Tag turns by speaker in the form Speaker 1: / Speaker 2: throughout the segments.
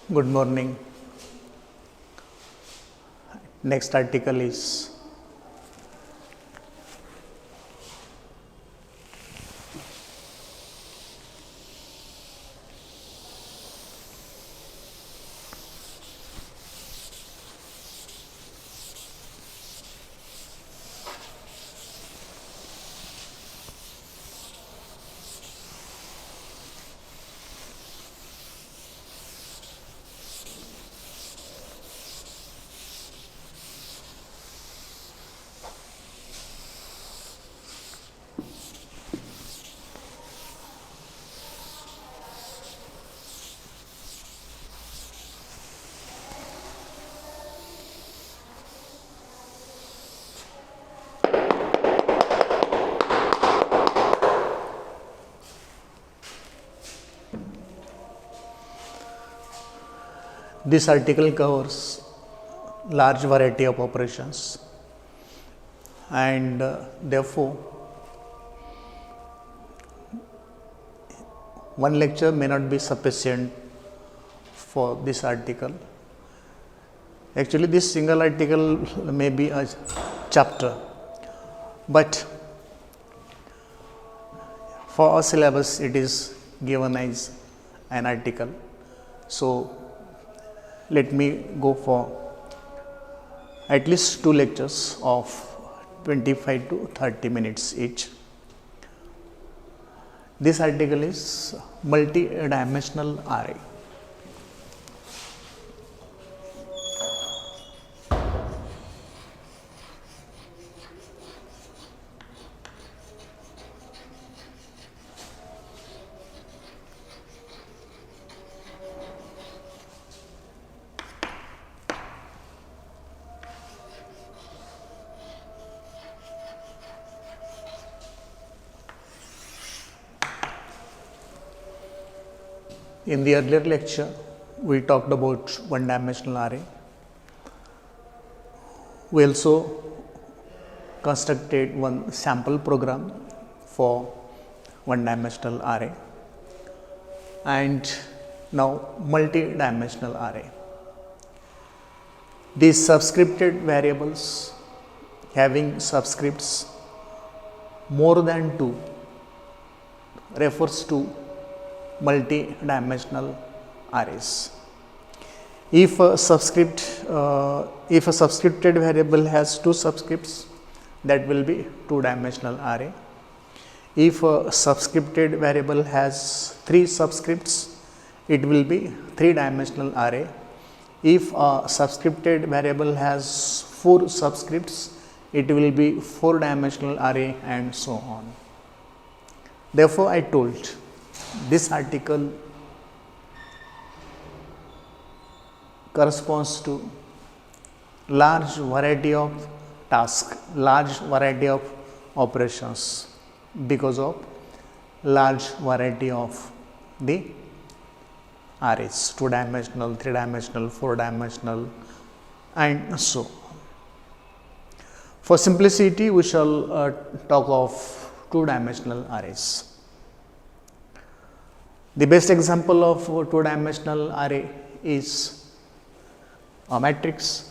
Speaker 1: Good morning. Next article is this article covers large variety of operations and therefore one lecture may not be sufficient for this article. Actually, this single article may be a chapter, but for our syllabus it is given as an article. So, let me go for at least 2 lectures of 25 to 30 minutes each. This article is multi-dimensional array. In the earlier lecture, we talked about one-dimensional array. We also constructed one sample program for one-dimensional array and now multi-dimensional array. These subscripted variables having subscripts more than 2 refers to multi-dimensional arrays. If a subscripted variable has 2 subscripts, that will be 2-dimensional array. If a subscripted variable has 3 subscripts, it will be 3-dimensional array. If a subscripted variable has 4 subscripts, it will be 4-dimensional array, and so on. Therefore, I told this article corresponds to large variety of tasks, large variety of operations because of large variety of the arrays, 2-dimensional, 3-dimensional, 4-dimensional, and so on. For simplicity, we shall talk of 2-dimensional arrays. The best example of 2-dimensional array is a matrix.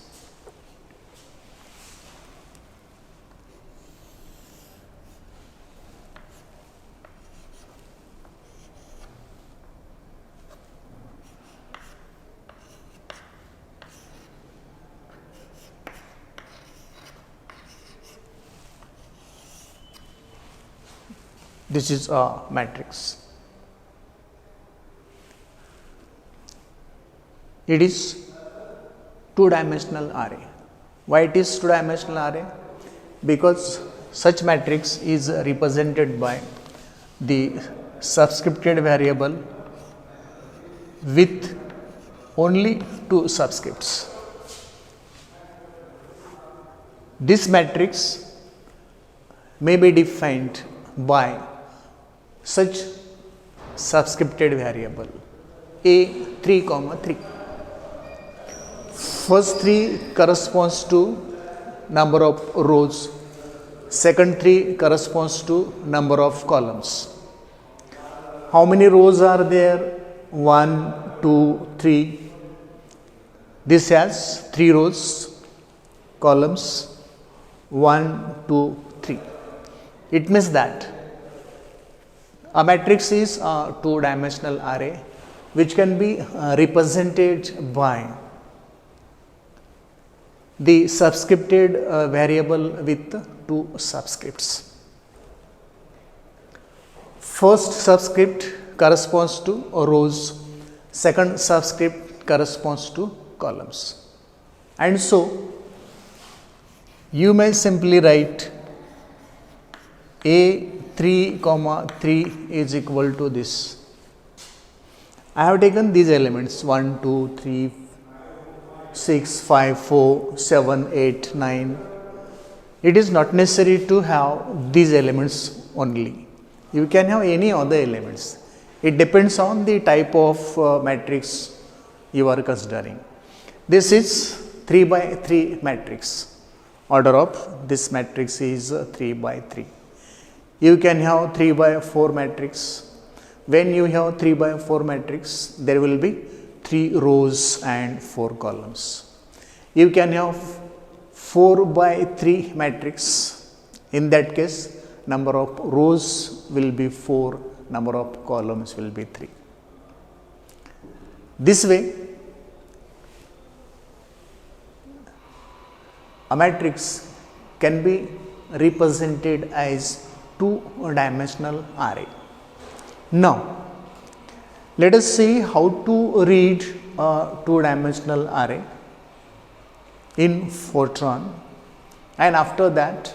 Speaker 1: This is a matrix. It is 2-dimensional array. Why it is 2-dimensional array? Because such matrix is represented by the subscripted variable with only 2 subscripts. This matrix may be defined by such subscripted variable A3, 3. First 3 corresponds to number of rows, second 3 corresponds to number of columns. How many rows are there? 1, 2, 3, This has 3 rows, columns 1, 2, 3. It means that a matrix is a two-dimensional array which can be represented by the subscripted variable with 2 subscripts. First subscript corresponds to rows, second subscript corresponds to columns. And so, you may simply write A3, 3 is equal to this. I have taken these elements 1, 2, 3, 6, 5, 4, 7, 8, 9. It is not necessary to have these elements only. You can have any other elements. It depends on the type of matrix you are considering. This is 3 by 3 matrix. Order of this matrix is 3 by 3. You can have 3 by 4 matrix. When you have 3 by 4 matrix, there will be 3 rows and 4 columns. You can have 4 by 3 matrix. In that case, number of rows will be 4, number of columns will be 3. This way, a matrix can be represented as two-dimensional array. Now, let us see how to read a two-dimensional array in Fortran, and after that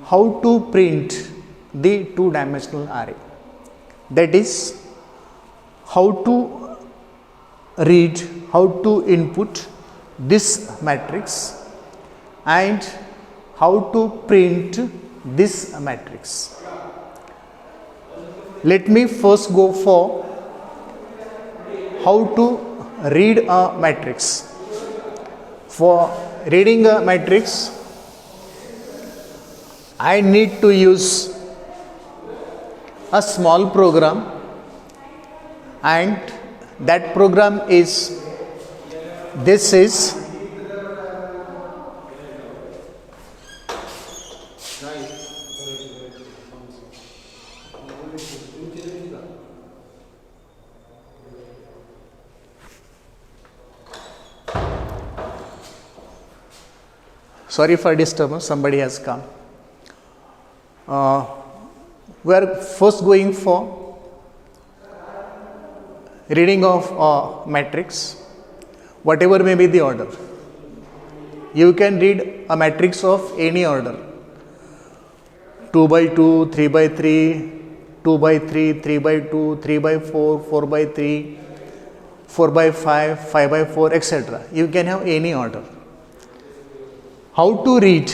Speaker 1: how to print the two-dimensional array. That is, how to read, how to input this matrix and how to print this matrix. Let me first go for how to read a matrix. For reading a matrix, I need to use a small program, and that program is this is sorry for disturbance, somebody has come. We are first going for reading of a matrix, whatever may be the order. You can read a matrix of any order: 2 by 2, 3 by 3, 2 by 3, 3 by 2, 3 by 4, 4 by 3, 4 by 5, 5 by 4, etc. You can have any order. How to read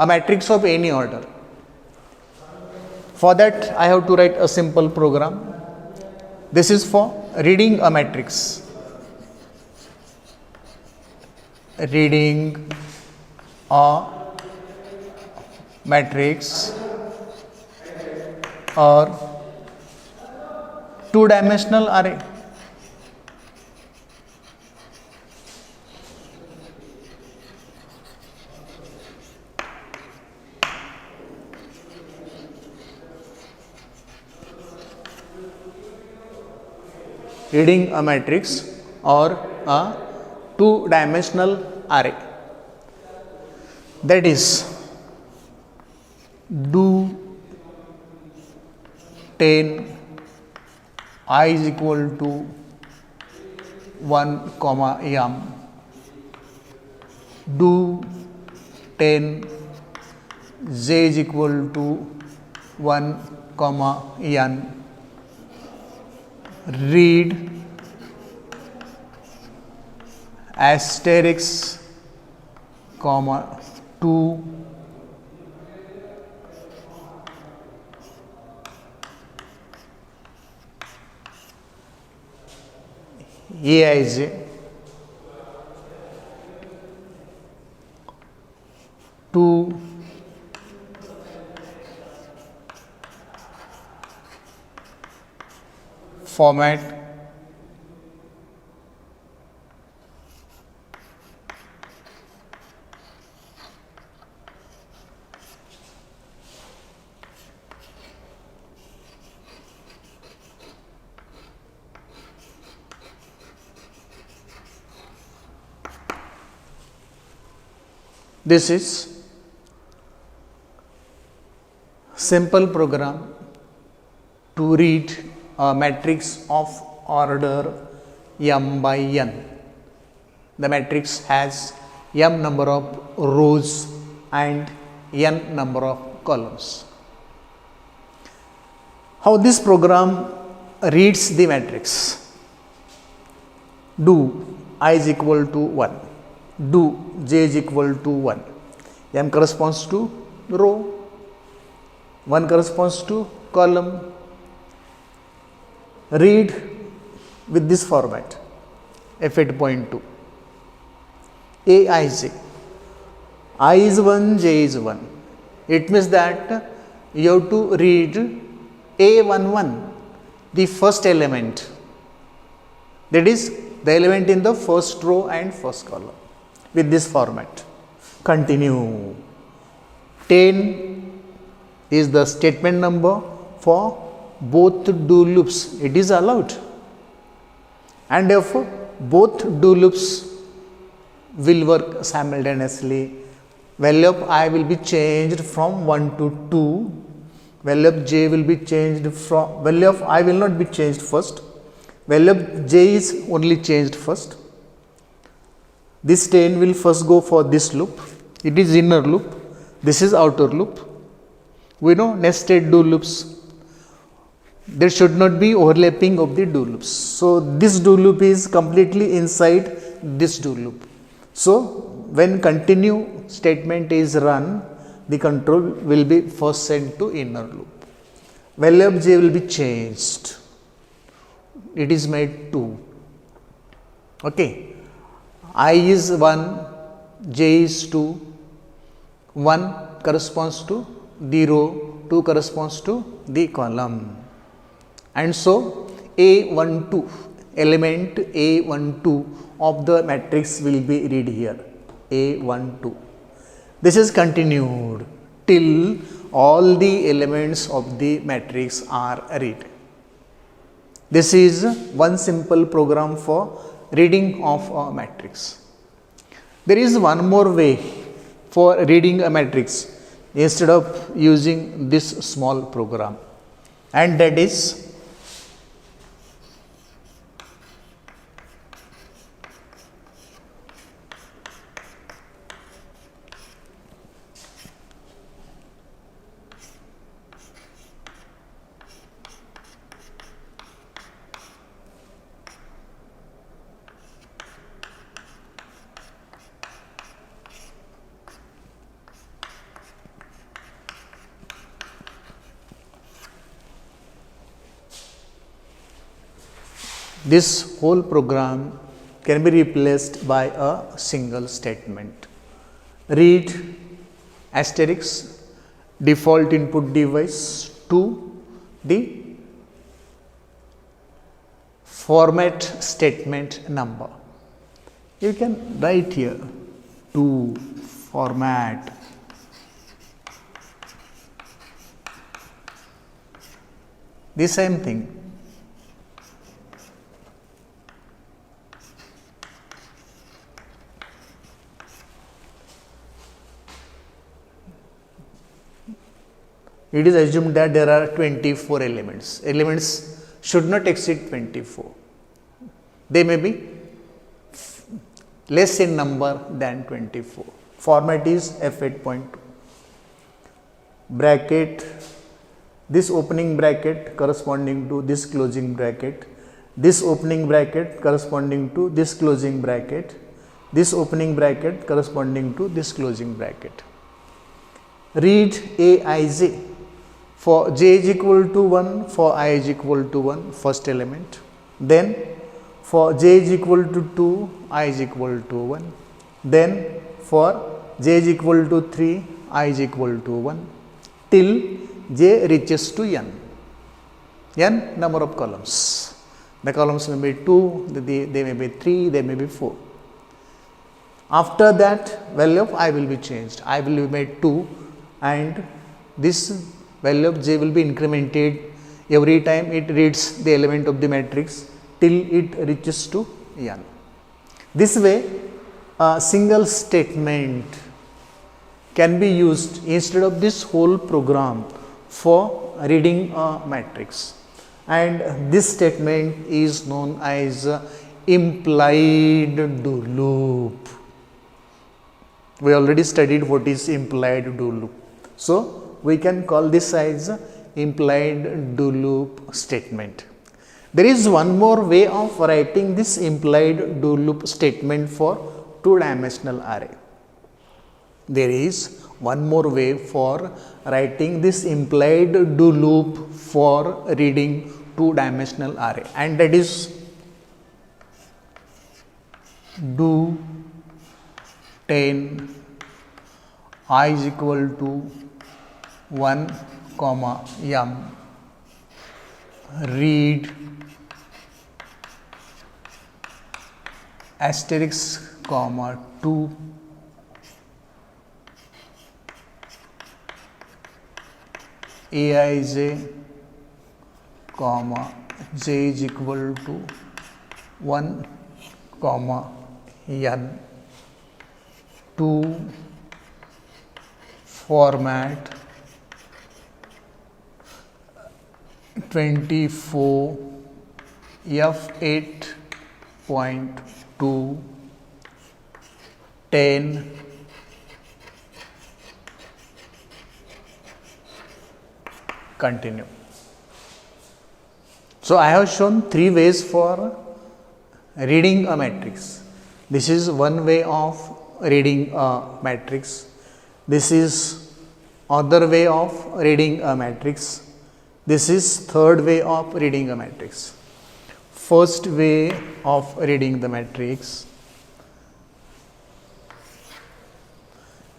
Speaker 1: a matrix of any order? For that, I have to write a simple program. This is for reading a matrix. Reading a matrix or two-dimensional array. Reading a matrix or a two-dimensional array. That is, do 10 I is equal to 1 comma yum, do 10 j is equal to 1 comma n, read asterisk comma 2 aij 2 format This is simple program to read a matrix of order m by n. The matrix has m number of rows and n number of columns. How this program reads the matrix? Do I is equal to 1, do j is equal to 1, m corresponds to row, 1 corresponds to column. Read with this format f8.2 aij, I is 1, j is 1. It means that you have to read a11, the first element, that is the element in the first row and first column, with this format. Continue. 10 is the statement number for both do loops. It is allowed, and therefore both do loops will work simultaneously. Value of I will be changed from 1 to 2, value of j will be changed from, value of I will not be changed first, value of j is only changed first. This 10 will first go for this loop, it is inner loop, this is outer loop. We know nested do loops, there should not be overlapping of the do loops. So this do loop is completely inside this do loop. So when continue statement is run, the control will be first sent to inner loop. Value of j will be changed, it is made 2. Okay, I is 1, j is 2, 1 corresponds to the row, 2 corresponds to the column, and so a12 element a12 of the matrix will be read here, a12. This is continued till all the elements of the matrix are read. This is one simple program for reading of a matrix. There is one more way for reading a matrix instead of using this small program, and that is this whole program can be replaced by a single statement. Read asterisk default input device to the format statement number. You can write here to format the same thing. It is assumed that there are 24 elements. Elements should not exceed 24. They may be less in number than 24. Format is f8.2. Bracket, this opening bracket corresponding to this closing bracket, this opening bracket corresponding to this closing bracket, this opening bracket corresponding to this closing bracket. Read aij for j is equal to 1, for I is equal to 1, first element. Then for j is equal to 2, I is equal to 1. Then for j is equal to 3, I is equal to 1, till j reaches to n. N number of columns. The columns may be 2, they may be 3, they may be 4. After that, value of I will be changed. I will be made 2, and this value of j will be incremented every time it reads the element of the matrix till it reaches to n. This way, a single statement can be used instead of this whole program for reading a matrix, and this statement is known as implied do loop. We already studied what is implied do loop, so we can call this as implied do loop statement. There is one more way of writing this implied do loop statement for two-dimensional array. There is one more way for writing this implied do loop for reading two-dimensional array, and that is do 10 I is equal to 1 comma m read asterisk comma 2 aij comma j is equal to 1 comma n to format 24 f8.2 10 continue. So I have shown three ways for reading a matrix. This is one way of reading a matrix. This is other way of reading a matrix. This is third way of reading a matrix. First way of reading the matrix.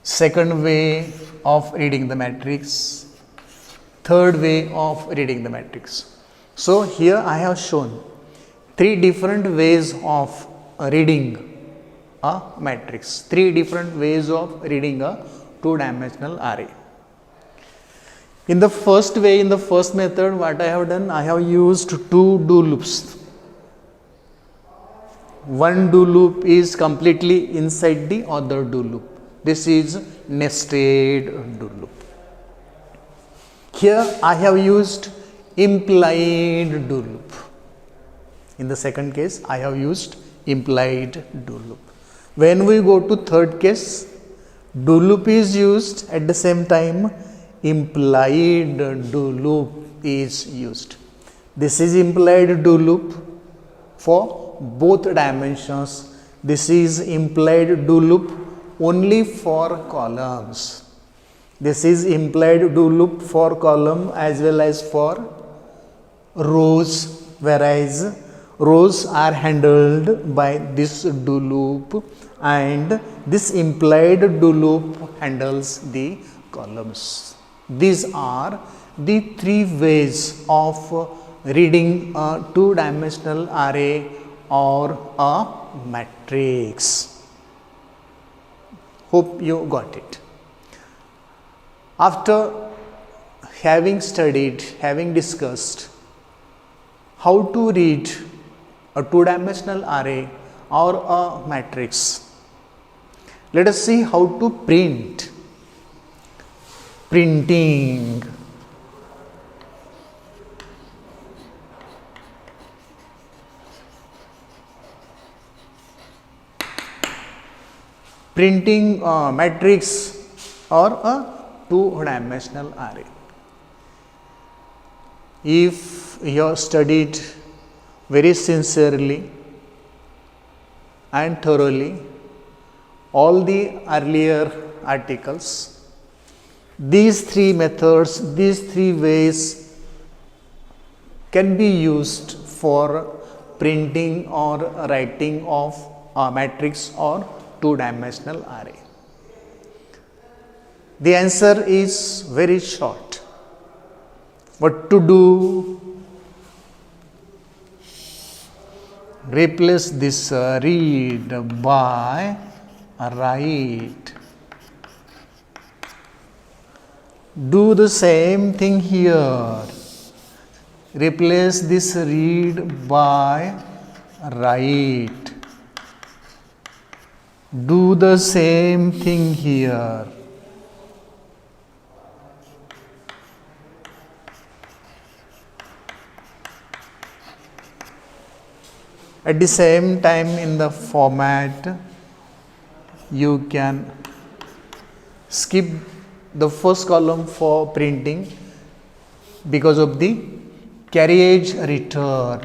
Speaker 1: Second way of reading the matrix. Third way of reading the matrix. So here I have shown three different ways of reading a matrix, three different ways of reading a two-dimensional array. In the first way, in the first method, what I have done, I have used two do loops. One do loop is completely inside the other do loop. This is nested do loop. Here I have used implied do loop. In the second case, I have used implied do loop. When we go to third case, do loop is used, at the same time implied do loop is used. This is implied do loop for both dimensions. This is implied do loop only for columns. This is implied do loop for column as well as for rows, whereas rows are handled by this do loop and this implied do loop handles the columns. These are the three ways of reading a two-dimensional array or a matrix. Hope you got it. After having studied, having discussed how to read a two-dimensional array or a matrix, let us see how to print. Printing. Printing a matrix or a two-dimensional array. If you have studied very sincerely and thoroughly all the earlier articles, these three methods, these three ways can be used for printing or writing of a matrix or two-dimensional array. The answer is very short. What to do? Replace this read by write. Do the same thing here. Replace this read by write. Do the same thing here. At the same time, in the format, you can skip the first column for printing because of the carriage return,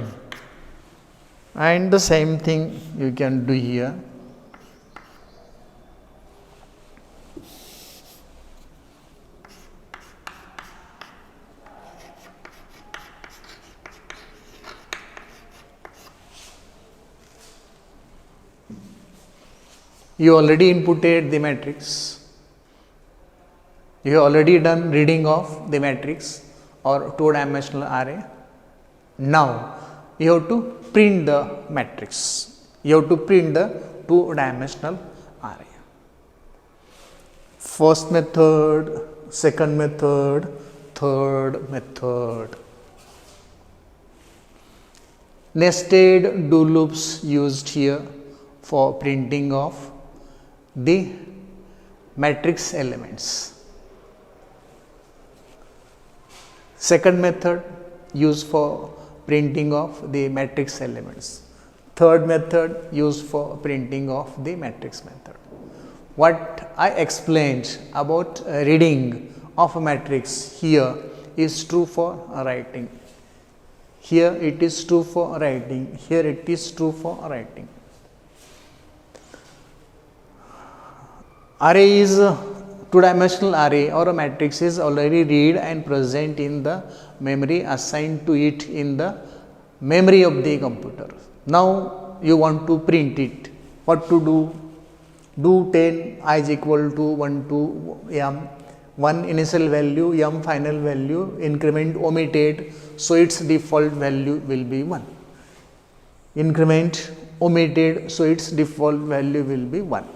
Speaker 1: and the same thing you can do here. You already inputted the matrix. You have already done reading of the matrix or two-dimensional array. Now, you have to print the matrix. You have to print the two-dimensional array. First method, second method, third method. Nested do loops used here for printing of the matrix elements. Second method used for printing of the matrix elements. Third method used for printing of the matrix method. What I explained about reading of a matrix here is true for writing. Here it is true for writing. Here it is true for writing. Array is two-dimensional array or a matrix is already read and present in the memory assigned to it in the memory of the computer. Now you want to print it. What to do? Do 10 I is equal to 1 to m, 1 initial value, m final value, increment omitted, so its default value will be 1. Increment omitted, so its default value will be 1.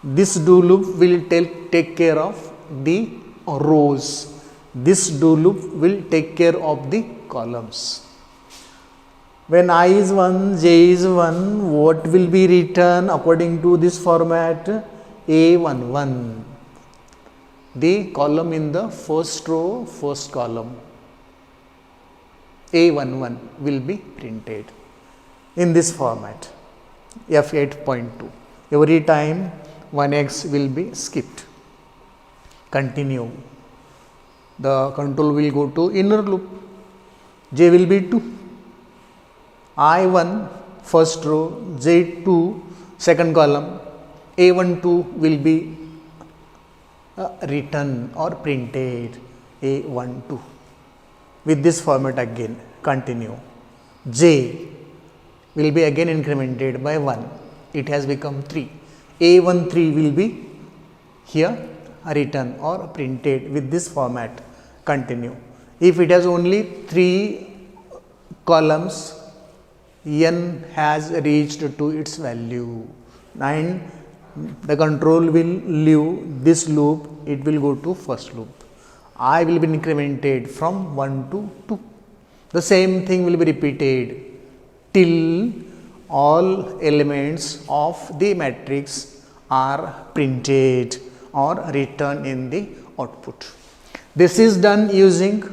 Speaker 1: This do loop will take care of the rows. This do loop will take care of the columns. When I is 1, j is 1, what will be written according to this format? A11. The column in the first row, first column. A11 will be printed in this format, F8.2. Every time 1x will be skipped. Continue. The control will go to inner loop. J will be 2. I1 first row, J2 second column, A12 will be written or printed, A12. With this format again, continue. J will be again incremented by 1. It has become 3. A13 will be here written or printed with this format. Continue. If it has only 3 columns, n has reached to its value and the control will leave this loop, it will go to first loop. I will be incremented from 1 to 2. The same thing will be repeated till all elements of the matrix are printed or written in the output. This is done using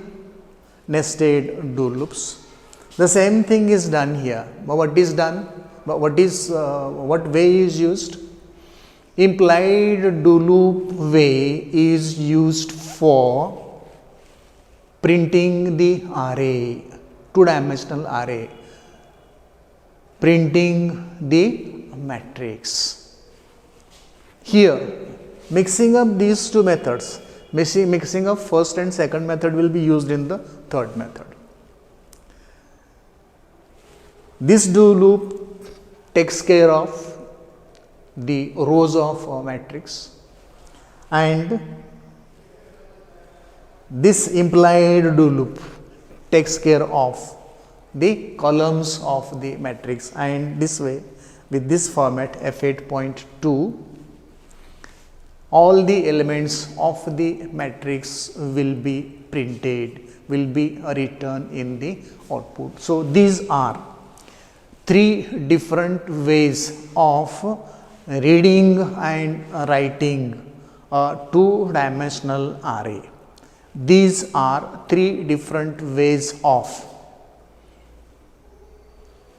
Speaker 1: nested do loops. The same thing is done here. But what is done? What way is used? Implied do loop way is used for printing the array, two-dimensional array, printing the matrix. Here, mixing up these two methods, mixing up first and second method will be used in the third method. This do loop takes care of the rows of a matrix and this implied do loop takes care of the columns of the matrix, and this way with this format F8.2 all the elements of the matrix will be printed, will be written in the output. So, these are 3 different ways of reading and writing a two-dimensional array. These are 3 different ways of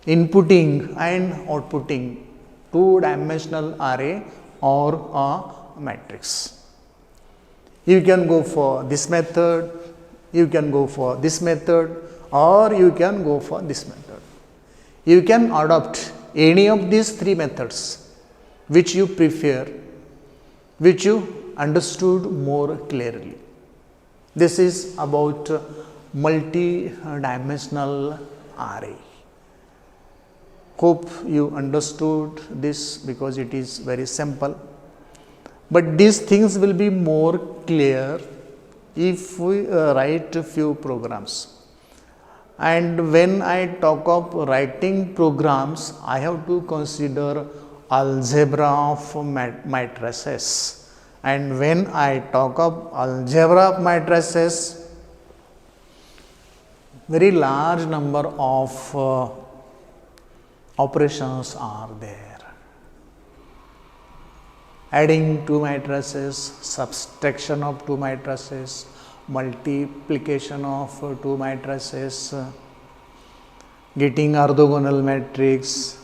Speaker 1: inputting and outputting two-dimensional array or a matrix. You can go for this method, you can go for this method, or you can go for this method. You can adopt any of these three methods which you prefer, which you understood more clearly. This is about multi-dimensional array. Hope you understood this because it is very simple. But these things will be more clear if we write a few programs. And when I talk of writing programs, I have to consider algebra of matrices. And when I talk of algebra of matrices, very large number of operations are there. Adding two matrices, subtraction of two matrices, multiplication of two matrices, getting orthogonal matrix,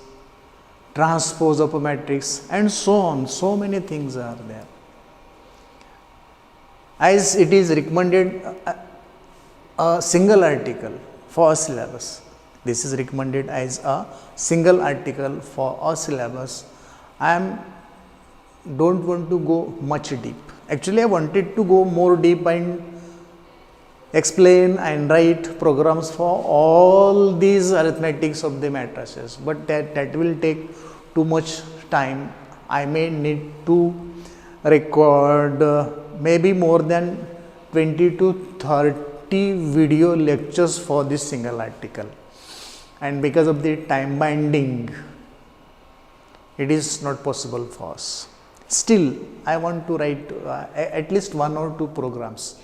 Speaker 1: transpose of a matrix, and so on. So many things are there. As it is recommended a single article for a syllabus. This is recommended as a single article for a syllabus. Don't want to go much deep. Actually, I wanted to go more deep and explain and write programs for all these arithmetics of the matrices, but that will take too much time. I may need to record maybe more than 20 to 30 video lectures for this single article, and because of the time binding, it is not possible for us. Still, I want to write at least one or two programs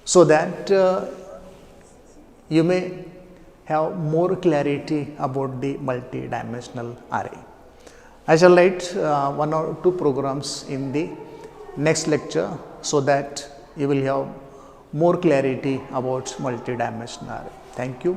Speaker 1: so that you may have more clarity about the multi-dimensional array. I shall write one or two programs in the next lecture so that you will have more clarity about multi-dimensional array. Thank you.